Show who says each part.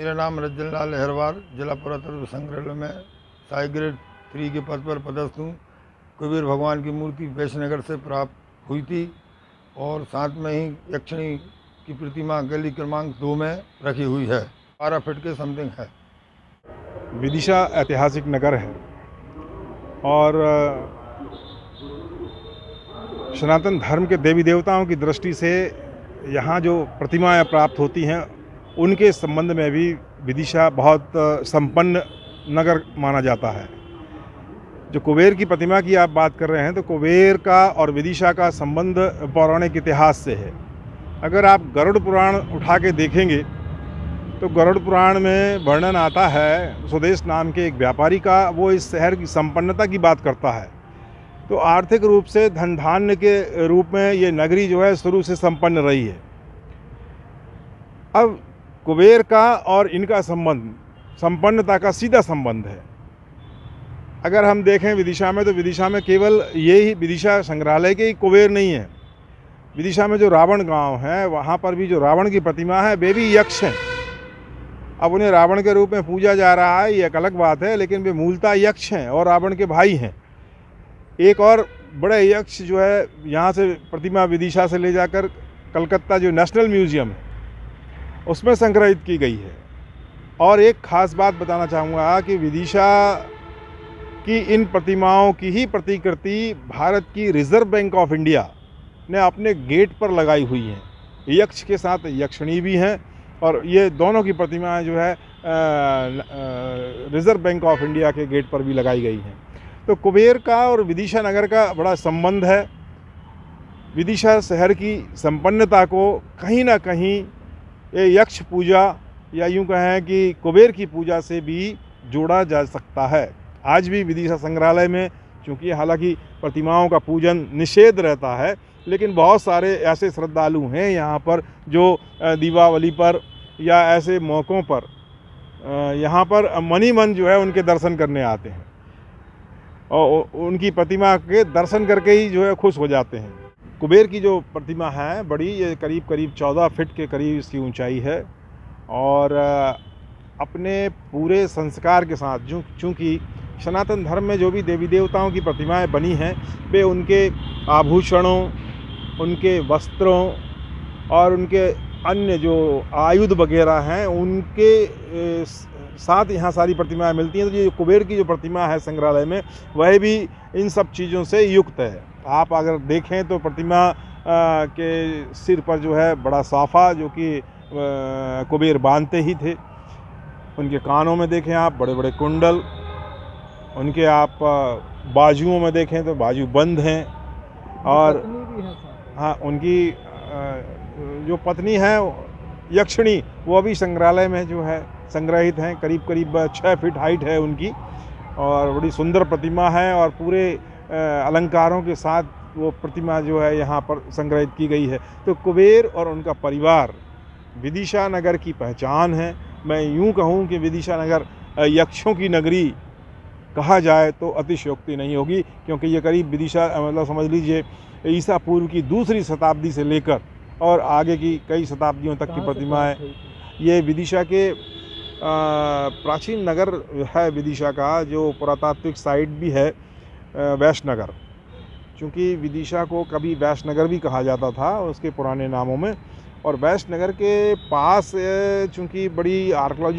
Speaker 1: मेरा नाम रंजन लाल अहरवार, जिला पुरातत्व संग्रहालय में साई ग्रेड 3 के पद पर पदस्थ हूँ। कुबेर भगवान की मूर्ति वैश्यनगर से प्राप्त हुई थी और साथ में ही यक्षिणी की प्रतिमा गली क्रमांक 2 में रखी हुई है। 12 फीट के समथिंग है।
Speaker 2: विदिशा ऐतिहासिक नगर है और सनातन धर्म के देवी देवताओं की दृष्टि से यहाँ जो प्रतिमाएं प्राप्त होती हैं उनके संबंध में भी विदिशा बहुत संपन्न नगर माना जाता है। जो कुबेर की प्रतिमा की आप बात कर रहे हैं तो कुबेर का और विदिशा का संबंध पौराणिक इतिहास से है। अगर आप गरुड़ पुराण उठा के देखेंगे तो गरुड़ पुराण में वर्णन आता है सुदेश नाम के एक व्यापारी का, वो इस शहर की संपन्नता की बात करता है। तो आर्थिक रूप से धन धान्य के रूप में ये नगरी जो है शुरू से संपन्न रही है। अब कुबेर का और इनका संबंध संपन्नता का सीधा संबंध है। अगर हम देखें विदिशा में तो विदिशा में केवल ये ही विदिशा संग्रहालय के ही कुबेर नहीं है। विदिशा में जो रावण गांव है वहाँ पर भी जो रावण की प्रतिमा है वे भी यक्ष हैं। अब उन्हें रावण के रूप में पूजा जा रहा है ये एक अलग बात है, लेकिन वे मूलतः यक्ष हैं और रावण के भाई हैं। एक और बड़े यक्ष जो है यहाँ से प्रतिमा विदिशा से ले जाकर कलकत्ता जो नेशनल म्यूजियम है उसमें संग्रहित की गई है। और एक ख़ास बात बताना चाहूँगा कि विदिशा की इन प्रतिमाओं की ही प्रतिकृति भारत की रिज़र्व बैंक ऑफ इंडिया ने अपने गेट पर लगाई हुई हैं। यक्ष के साथ यक्षिणी भी हैं और ये दोनों की प्रतिमाएं जो है रिज़र्व बैंक ऑफ इंडिया के गेट पर भी लगाई गई हैं। तो कुबेर का और विदिशा नगर का बड़ा संबंध है। विदिशा शहर की संपन्नता को कहीं ना कहीं ये यक्ष पूजा या यूं कहें कि कुबेर की पूजा से भी जोड़ा जा सकता है। आज भी विदिशा संग्रहालय में चूँकि हालांकि प्रतिमाओं का पूजन निषेध रहता है, लेकिन बहुत सारे ऐसे श्रद्धालु हैं यहाँ पर जो दीपावली पर या ऐसे मौक़ों पर यहाँ पर मनी मन जो है उनके दर्शन करने आते हैं और उनकी प्रतिमा के दर्शन करके ही जो है खुश हो जाते हैं। कुबेर की जो प्रतिमा है बड़ी, ये करीब 14 फीट के करीब इसकी ऊंचाई है और अपने पूरे संस्कार के साथ चूँकि सनातन धर्म में जो भी देवी देवताओं की प्रतिमाएं बनी हैं वे उनके आभूषणों, उनके वस्त्रों और उनके अन्य जो आयुध वगैरह हैं उनके साथ यहाँ सारी प्रतिमाएं मिलती हैं। तो ये कुबेर की जो प्रतिमा है संग्रहालय में वह भी इन सब चीज़ों से युक्त है। आप अगर देखें तो प्रतिमा के सिर पर जो है बड़ा साफा जो कि कुबेर बांधते ही थे। उनके कानों में देखें आप बड़े बड़े कुंडल, उनके आप बाजुओं में देखें तो बाजू बंद हैं और हाँ उनकी जो पत्नी है यक्षिणी वो भी संग्रहालय में जो है संग्रहित हैं। करीब 6 फीट हाइट है उनकी और बड़ी सुंदर प्रतिमा है और पूरे अलंकारों के साथ वो प्रतिमा जो है यहाँ पर संग्रहित की गई है। तो कुबेर और उनका परिवार विदिशा नगर की पहचान है। मैं यूँ कहूँ कि विदिशा नगर यक्षों की नगरी कहा जाए तो अतिशयोक्ति नहीं होगी, क्योंकि ये करीब विदिशा मतलब समझ लीजिए ईसा पूर्व की 2री शताब्दी से लेकर और आगे की कई शताब्दियों तक की प्रतिमाएं। ये विदिशा के प्राचीन नगर है विदिशा का, जो पुरातात्विक साइट भी है वैश्यनगर। चूँकि विदिशा को कभी वैश्यनगर भी कहा जाता था उसके पुराने नामों में, और वैश्यनगर के पास चूँकि बड़ी आर्कियोलॉजी